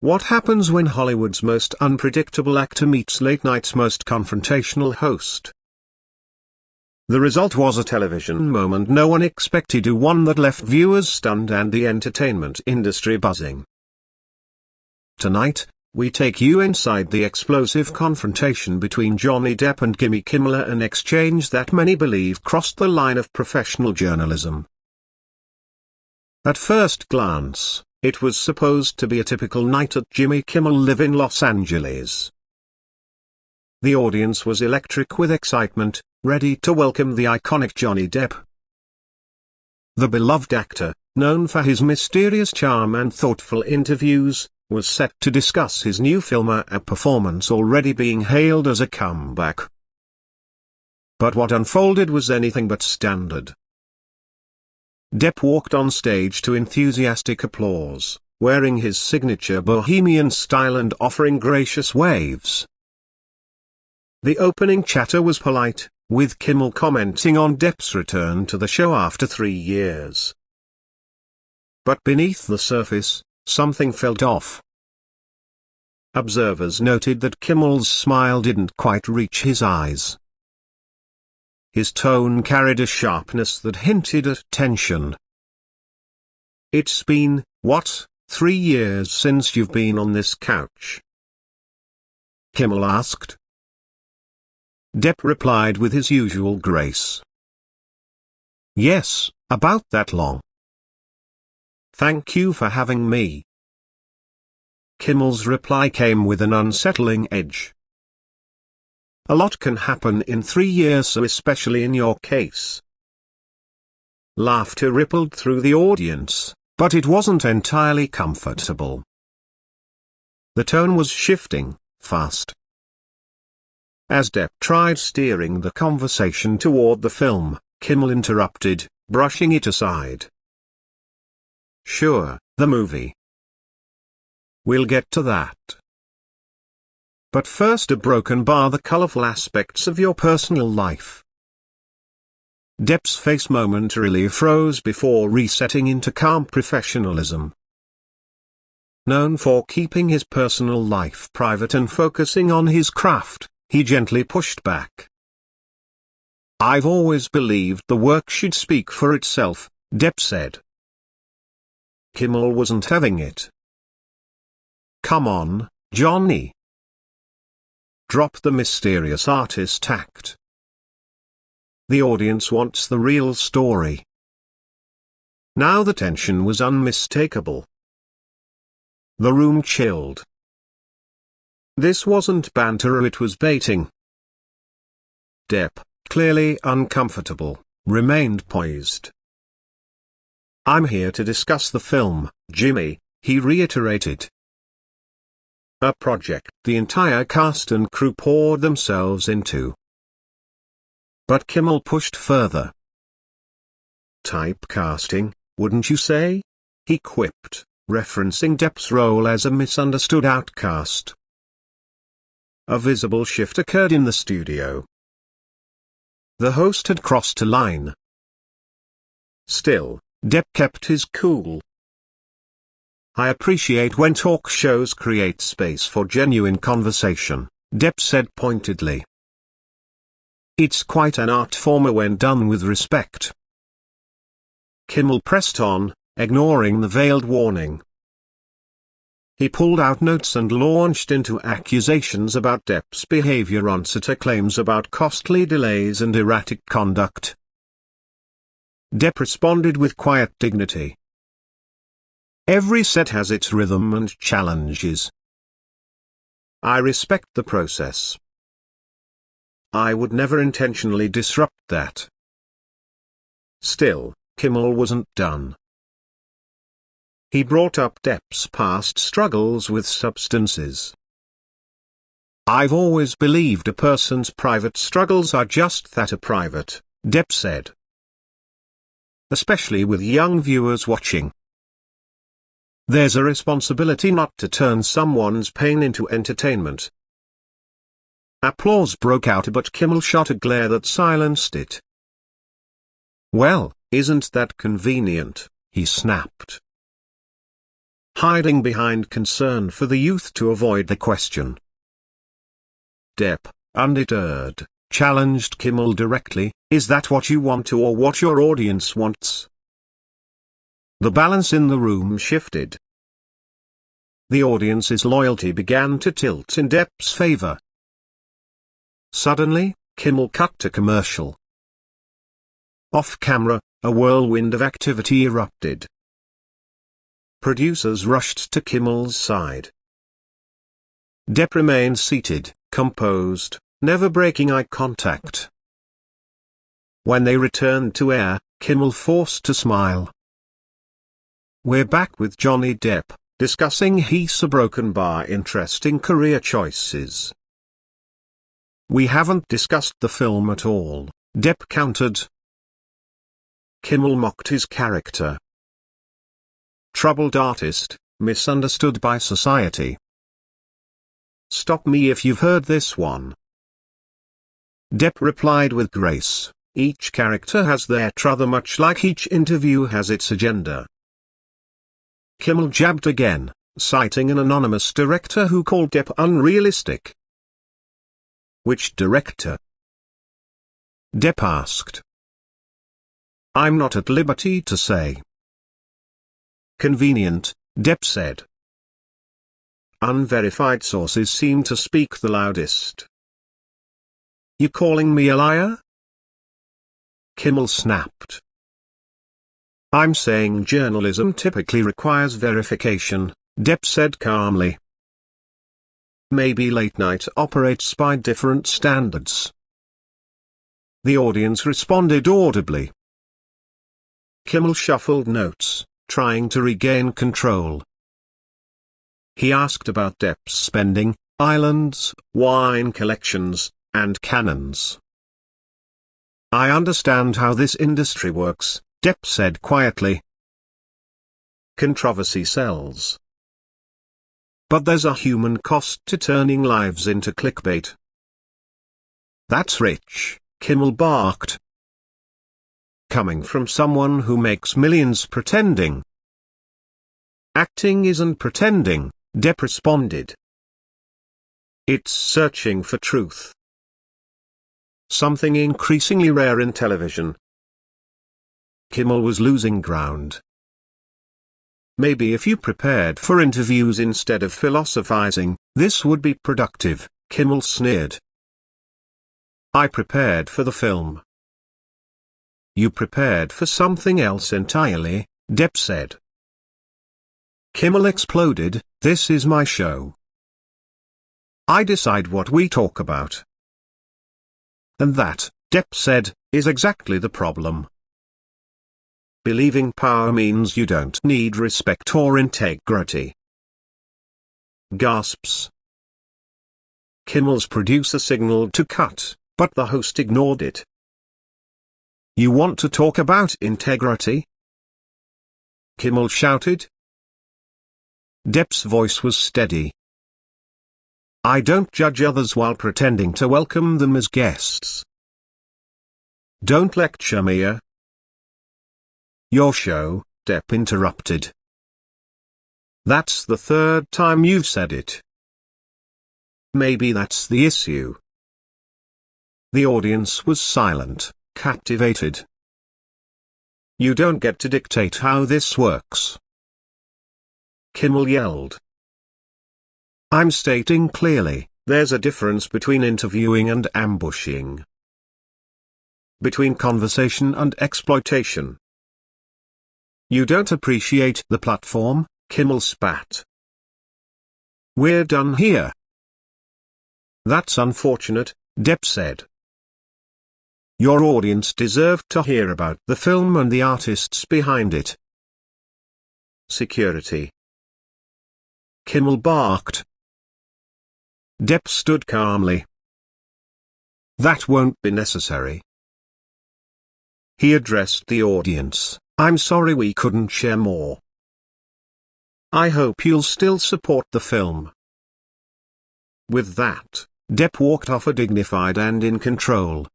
What happens when Hollywood's most unpredictable actor meets late night's most confrontational host? The result was a television moment no one expected, one that left viewers stunned and the entertainment industry buzzing. Tonight, we take you inside the explosive confrontation between Johnny Depp and Jimmy Kimmel, an exchange that many believe crossed the line of professional journalism. At first glance, it was supposed to be a typical night at Jimmy Kimmel Live in Los Angeles. The audience was electric with excitement, ready to welcome the iconic Johnny Depp. The beloved actor, known for his mysterious charm and thoughtful interviews, was set to discuss his new film, a performance already being hailed as a comeback. But what unfolded was anything but standard. Depp walked on stage to enthusiastic applause, wearing his signature bohemian style and offering gracious waves. The opening chatter was polite, with Kimmel commenting on Depp's return to the show after 3 years. But beneath the surface, something felt off. Observers noted that Kimmel's smile didn't quite reach his eyes. His tone carried a sharpness that hinted at tension. "It's been, 3 years since you've been on this couch?" Kimmel asked. Depp replied with his usual grace. "Yes, about that long. Thank you for having me." Kimmel's reply came with an unsettling edge. "A lot can happen in 3 years, so especially in your case." Laughter rippled through the audience, but it wasn't entirely comfortable. The tone was shifting, fast. As Depp tried steering the conversation toward the film, Kimmel interrupted, brushing it aside. "Sure, the movie. We'll get to that. But first, a broken bar, the colorful aspects of your personal life." Depp's face momentarily froze before resetting into calm professionalism. Known for keeping his personal life private and focusing on his craft, he gently pushed back. "I've always believed the work should speak for itself," Depp said. Kimmel wasn't having it. "Come on, Johnny. Drop the mysterious artist act. The audience wants the real story." Now the tension was unmistakable. The room chilled. This wasn't banter, it was baiting. Depp, clearly uncomfortable, remained poised. "I'm here to discuss the film, Jimmy," he reiterated. A project the entire cast and crew poured themselves into. But Kimmel pushed further. "Typecasting, wouldn't you say?" he quipped, referencing Depp's role as a misunderstood outcast. A visible shift occurred in the studio. The host had crossed a line. Still, Depp kept his cool. "I appreciate when talk shows create space for genuine conversation," Depp said pointedly. "It's quite an art form when done with respect." Kimmel pressed on, ignoring the veiled warning. He pulled out notes and launched into accusations about Depp's behavior on set, claims about costly delays and erratic conduct. Depp responded with quiet dignity. "Every set has its rhythm and challenges. I respect the process. I would never intentionally disrupt that." Still, Kimmel wasn't done. He brought up Depp's past struggles with substances. "I've always believed a person's private struggles are just that, a private," Depp said. "Especially with young viewers watching. There's a responsibility not to turn someone's pain into entertainment." Applause broke out, but Kimmel shot a glare that silenced it. "Well, isn't that convenient?" he snapped. hiding behind concern for the youth to avoid the question. Depp, undeterred, challenged Kimmel directly, "Is that what you want or what your audience wants?" The balance in the room shifted. The audience's loyalty began to tilt in Depp's favor. Suddenly, Kimmel cut to commercial. Off camera, a whirlwind of activity erupted. Producers rushed to Kimmel's side. Depp remained seated, composed, never breaking eye contact. When they returned to air, Kimmel forced a smile. "We're back with Johnny Depp, discussing he's a broken bar interesting career choices." "We haven't discussed the film at all," Depp countered. Kimmel mocked his character. Troubled artist, misunderstood by society. "Stop me if you've heard this one." Depp replied with grace, "Each character has their truther much like each interview has its agenda." Kimmel jabbed again, citing an anonymous director who called Depp unrealistic. "Which director?" Depp asked. "I'm not at liberty to say." "Convenient," Depp said. Unverified sources seem to speak the loudest. "You calling me a liar?" Kimmel snapped. "I'm saying journalism typically requires verification," Depp said calmly. "Maybe late night operates by different standards." The audience responded audibly. Kimmel shuffled notes, trying to regain control. He asked about Depp's spending, islands, wine collections, and cannons. "I understand how this industry works," Depp said quietly. "Controversy sells. But there's a human cost to turning lives into clickbait." "That's rich," Kimmel barked. "Coming from someone who makes millions pretending." "Acting isn't pretending," Depp responded. "It's searching for truth. Something increasingly rare in television." Kimmel was losing ground. "Maybe if you prepared for interviews instead of philosophizing, this would be productive," Kimmel sneered. "I prepared for the film." "You prepared for something else entirely," Depp said. Kimmel exploded, "This is my show. I decide what we talk about." "And that," Depp said, "is exactly the problem. Believing power means you don't need respect or integrity." Gasps. Kimmel's producer signaled to cut, but the host ignored it. "You want to talk about integrity?" Kimmel shouted. Depp's voice was steady. "I don't judge others while pretending to welcome them as guests." "Don't lecture me." "Your show," Depp interrupted. "That's the third time you've said it." "Maybe that's the issue." The audience was silent, captivated. "You don't get to dictate how this works." Kimmel yelled. "I'm stating clearly, there's a difference between interviewing and ambushing. Between conversation and exploitation." "You don't appreciate the platform," Kimmel spat. "We're done here." "That's unfortunate," Depp said. "Your audience deserved to hear about the film and the artists behind it." "Security." Kimmel barked. Depp stood calmly. "That won't be necessary." He addressed the audience. "I'm sorry we couldn't share more. I hope you'll still support the film." With that, Depp walked off dignified and in control.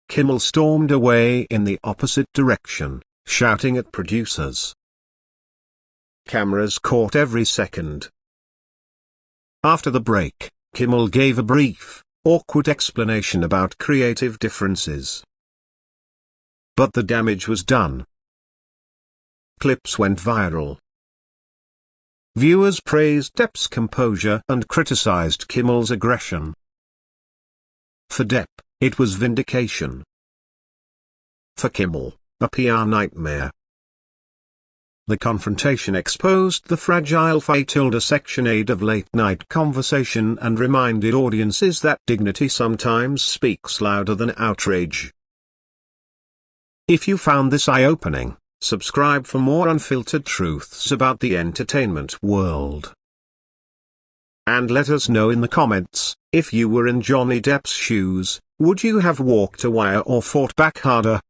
Kimmel stormed away in the opposite direction, shouting at producers. cameras caught every second. After the break, Kimmel gave a brief, awkward explanation about creative differences. But the damage was done. Clips went viral. Viewers praised Depp's composure and criticized Kimmel's aggression. For Depp, it was vindication. For Kimmel, a PR nightmare. The confrontation exposed the fragile section 8 of late-night conversation and reminded audiences that dignity sometimes speaks louder than outrage. If you found this eye-opening, subscribe for more unfiltered truths about the entertainment world. And let us know in the comments, if you were in Johnny Depp's shoes, would you have walked a wire or fought back harder?